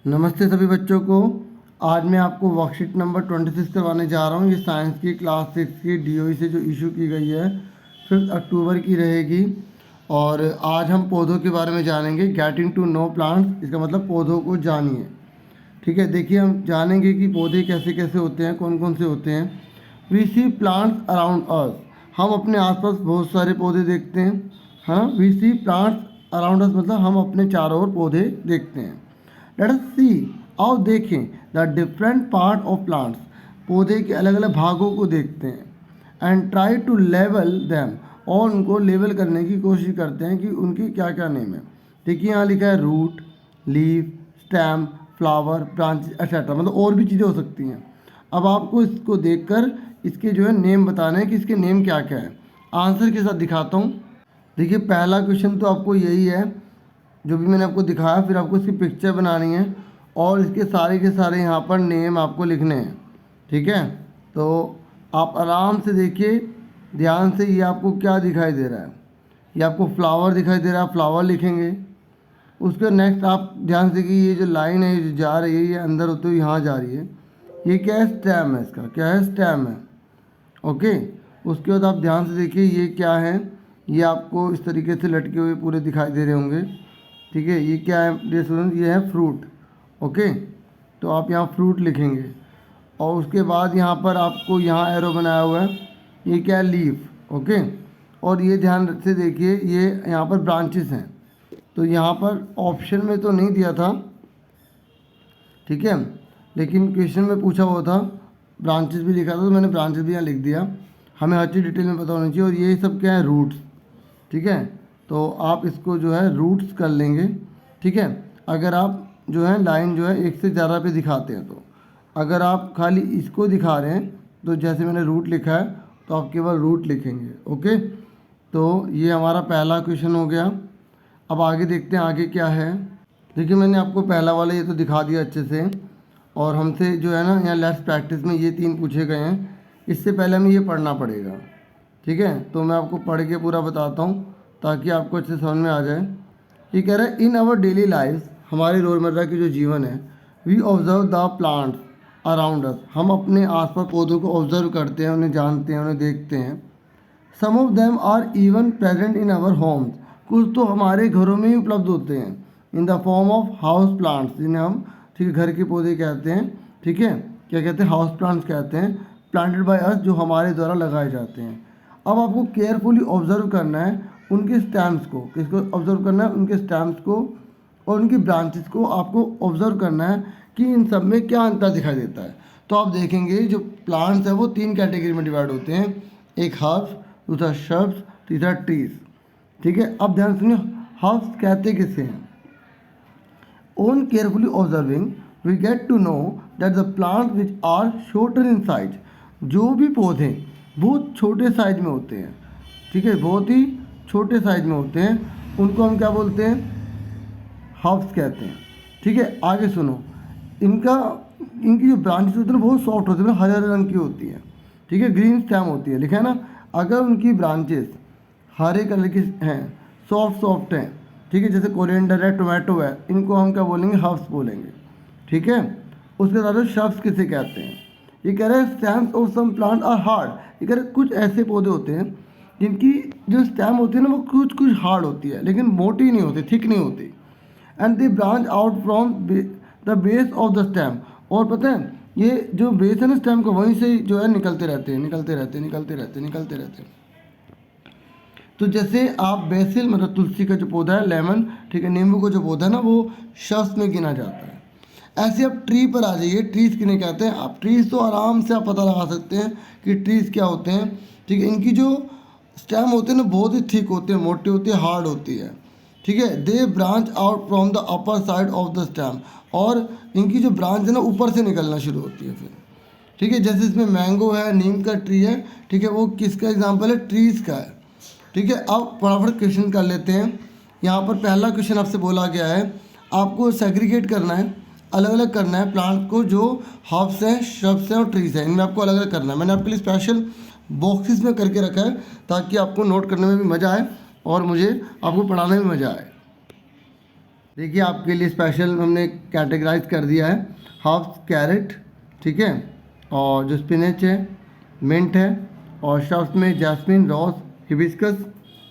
नमस्ते सभी बच्चों को। आज मैं आपको वर्कशीट नंबर 26 करवाने जा रहा हूँ। ये साइंस की क्लास 6 की डीओई से जो इशू की गई है 5 अक्टूबर की रहेगी। और आज हम पौधों के बारे में जानेंगे। गेटिंग टू नो प्लांट्स, इसका मतलब पौधों को जानिए। ठीक है, देखिए हम जानेंगे कि पौधे कैसे कैसे होते हैं, कौन कौन से होते हैं। We see plants around us, हम अपने आसपास बहुत सारे पौधे देखते हैं। हाँ, we see plants around us मतलब हम अपने चारों ओर पौधे देखते हैं। लेट अस सी, आओ देखें the different part of plants, पौधे के अलग अलग भागों को देखते हैं। एंड ट्राई टू लेवल दैम, और उनको लेवल करने की कोशिश करते हैं कि उनकी क्या क्या नेम है। देखिए यहाँ लिखा है root, leaf, stem, flower, branch etcetera, मतलब और भी चीज़ें हो सकती हैं। अब आपको इसको देखकर इसके जो है नेम बताने हैं कि इसके नेम क्या क्या है। आंसर के साथ दिखाता हूँ। देखिए पहला क्वेश्चन तो आपको यही है जो भी मैंने आपको दिखाया, फिर आपको इसकी पिक्चर बनानी है और इसके सारे के सारे यहाँ पर नेम आपको लिखने हैं। ठीक है, तो आप आराम से देखिए ध्यान से। ये आपको क्या दिखाई दे रहा है? ये आपको फ्लावर दिखाई दे रहा है, फ्लावर लिखेंगे। उसके नेक्स्ट आप ध्यान से कि ये जो लाइन है जो जा रही है ये अंदर होते हुए यहाँ जा रही है, ये क्या है? स्टेम है। इसका क्या है? स्टेम है। ओके, उसके बाद आप ध्यान से देखिए ये क्या है। ये आपको इस तरीके से लटके हुए पूरे दिखाई दे रहे होंगे। ठीक है, ये क्या है डियर स्टूडेंट? ये है फ्रूट। ओके, तो आप यहाँ फ्रूट लिखेंगे। और उसके बाद यहाँ पर आपको यहाँ एरो बनाया हुआ है, ये क्या है? लीफ। ओके, और ये ध्यान से देखिए ये यहाँ पर ब्रांचेस हैं। तो यहाँ पर ऑप्शन में तो नहीं दिया था, ठीक है, लेकिन क्वेश्चन में पूछा हुआ था, ब्रांचेस भी लिखा था, तो मैंने ब्रांचेस भी यहाँ लिख दिया। हमें हर चीज़ डिटेल में पता होनी चाहिए। और ये सब क्या है? रूट्स। ठीक है, तो आप इसको जो है रूट्स कर लेंगे। ठीक है, अगर आप जो है लाइन जो है एक से ज़्यादा पे दिखाते हैं, तो अगर आप खाली इसको दिखा रहे हैं तो जैसे मैंने रूट लिखा है तो आप केवल रूट लिखेंगे। ओके, तो ये हमारा पहला क्वेश्चन हो गया। अब आगे देखते हैं आगे क्या है। देखिए मैंने आपको पहला वाला ये तो दिखा दिया अच्छे से। और हमसे जो है ना यहाँ लेट्स प्रैक्टिस में ये 3 पूछे गए हैं। इससे पहले हमें ये पढ़ना पड़ेगा। ठीक है, तो मैं आपको पढ़ के पूरा बताता हूँ ताकि आपको अच्छे समझ में आ जाए। ये कह रहा है इन आवर डेली लाइफ, हमारे रोज़मर्रा की जो जीवन है, we observe the plants around us, हम अपने आसपास पौधों को ऑब्जर्व करते हैं, उन्हें जानते हैं, उन्हें देखते हैं। Some of them are even present in our homes, कुछ तो हमारे घरों में ही उपलब्ध होते हैं। In the form of house plants, जिन्हें हम ठीक है घर के पौधे कहते हैं। ठीक है, क्या कहते हैं? हाउस प्लांट्स कहते हैं। प्लांटेड बाय अस, जो हमारे द्वारा लगाए जाते हैं। अब आपको केयरफुली ऑब्जर्व करना है उनके स्टेम्स को। किसको ऑब्जर्व करना है? उनके स्टेम्स को और उनकी ब्रांचेस को आपको ऑब्जर्व करना है कि इन सब में क्या अंतर दिखाई देता है। तो आप देखेंगे जो प्लांट्स है वो 3 कैटेगरी में डिवाइड होते हैं, एक हर्ब्स, दूसरा श्रब्स, तीसरा ट्रीज। ठीक है, अब ध्यान सुनिए हर्ब्स कहते किसे हैं? On carefully observing we get to know that the plant which are shorter in size, जो भी पौधे बहुत छोटे साइज में होते हैं, ठीक है, बहुत ही छोटे साइज में होते हैं, उनको हम क्या बोलते हैं? हर्ब्स कहते हैं। ठीक है, आगे सुनो, इनकी जो ब्रांचेस होती है ना बहुत सॉफ्ट होती है, मतलब हरे हरे रंग की होती है। ठीक है, ग्रीन स्टेम होती है, लिखा है ना। अगर उनकी ब्रांचेस हरे कलर की हैं, सॉफ्ट हैं, ठीक है, जैसे कोरिएंडर है, टोमेटो है, इनको हम क्या बोलेंगे? हर्ब्स बोलेंगे। ठीक है, उसके साथ श्रब्स किसे कहते हैं? ये कह रहे हैं stems of some plant are hard, ये कह रहे कुछ ऐसे पौधे होते हैं जिनकी जो स्टेम होती है ना वो कुछ कुछ हार्ड होती है, लेकिन मोटी नहीं होती, थिक नहीं होती। And they branch out from the base of the stem, और पता है ये जो बेस है ना स्टेम का, वहीं से जो है निकलते रहते हैं। तो जैसे आप बेसिल मतलब तुलसी का जो पौधा है, लेमन, ठीक है, नींबू का जो पौधा है ना वो शख्स में गिना जाता है। ऐसे आप ट्री पर आ जाइए, ट्रीज़ किन्हें कहते हैं? आप ट्रीज़ तो आराम से आप पता लगा सकते हैं कि ट्रीज़ क्या होते हैं। ठीक है, इनकी जो स्टेम होते हैं ना बहुत ही थिक होते हैं, मोटी होती है, हार्ड होती है। ठीक है, they branch out from the upper side of the stem, और इनकी जो ब्रांच है ना ऊपर से निकलना शुरू होती है फिर। ठीक है, जैसे इसमें मैंगो है, नीम का ट्री है, ठीक है, वो किसका एग्जाम्पल है? ट्रीज़ का है। ठीक है, अब फटाफट क्वेश्चन कर लेते हैं। यहाँ पर पहला क्वेश्चन आपसे बोला गया है आपको सेग्रीगेट करना है, अलग अलग करना है प्लांट को, जो हर्ब्स हैं, श्रब्स हैं और ट्रीज हैं, इनमें आपको अलग अलग करना है। मैंने आपके लिए स्पेशल बॉक्सेस में करके रखा है ताकि आपको नोट करने में भी मज़ा आए और मुझे आपको पढ़ाने में मज़ा आए। देखिए आपके लिए स्पेशल हमने कैटेगराइज कर दिया है, हाफ कैरेट, ठीक है, और जो स्पिनच है, मिंट है, और श्रब्स में जैस्मिन, रोज, हिबिस्कस,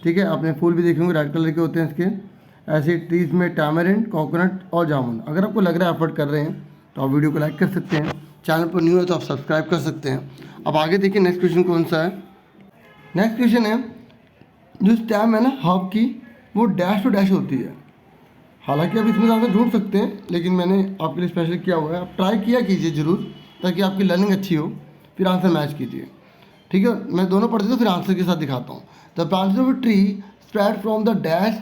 ठीक है, आपने फूल भी देखे होंगे रेड कलर के होते हैं इसके। ऐसे ट्रीज में टैमरिंड, कोकोनट और जामुन। अगर आपको लग रहा है एफर्ट कर रहे हैं तो आप वीडियो को लाइक कर सकते हैं, चैनल पर न्यू है तो आप सब्सक्राइब कर सकते हैं। अब आगे देखिए नेक्स्ट क्वेश्चन कौन सा है। नेक्स्ट क्वेश्चन है, जो स्टेम है ना हर्ब की, वो डैश टू डैश होती है। हालांकि आप इसमें ज़्यादा ढूंढ सकते हैं, लेकिन मैंने आपके लिए स्पेशल किया हुआ है, आप ट्राई किया कीजिए ज़रूर, ताकि आपकी लर्निंग अच्छी हो, फिर आंसर मैच कीजिए, ठीक है। मैं दोनों पढ़ते तो फिर आंसर के साथ दिखाता हूँ। The branches of tree spread from the dash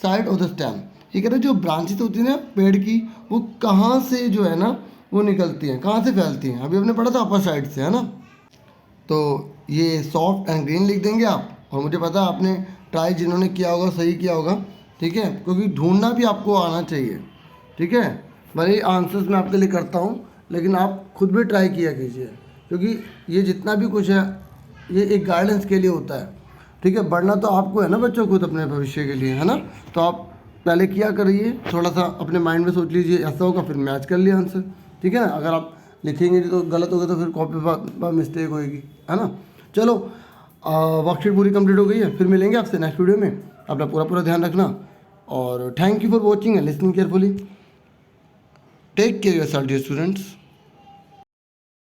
side of the stem. ये कहते हैं जो ब्रांचेस होती है ना पेड़ की, वो कहाँ से जो है ना वो निकलती हैं, कहाँ से फैलती हैं। अभी हमने पढ़ा था अपर साइड से, है ना। तो ये सॉफ्ट एंड ग्रीन लिख देंगे आप, और मुझे पता है आपने ट्राई जिन्होंने किया होगा सही किया होगा, ठीक है, क्योंकि ढूंढना भी आपको आना चाहिए, ठीक है। भले आंसर्स मैं आपके लिए करता हूँ, लेकिन आप खुद भी ट्राई किया कीजिए, क्योंकि ये जितना भी कुछ है ये एक गाइडेंस के लिए होता है, ठीक है। बढ़ना तो आपको है ना बच्चों, खुद अपने भविष्य के लिए, है ना। तो आप पहले किया करिए, थोड़ा सा अपने माइंड में सोच लीजिए, ऐसा होगा फिर मैच कर लिया आंसर, ठीक है ना। अगर आप लिखेंगे तो गलत होगा तो फिर कॉपी पर मिस्टेक होएगी, है ना। चलो वर्कशीट पूरी कंप्लीट हो गई है, फिर मिलेंगे आपसे नेक्स्ट वीडियो में। अपना पूरा ध्यान रखना, और thank you for watching and listening carefully. Take care yourself dear students.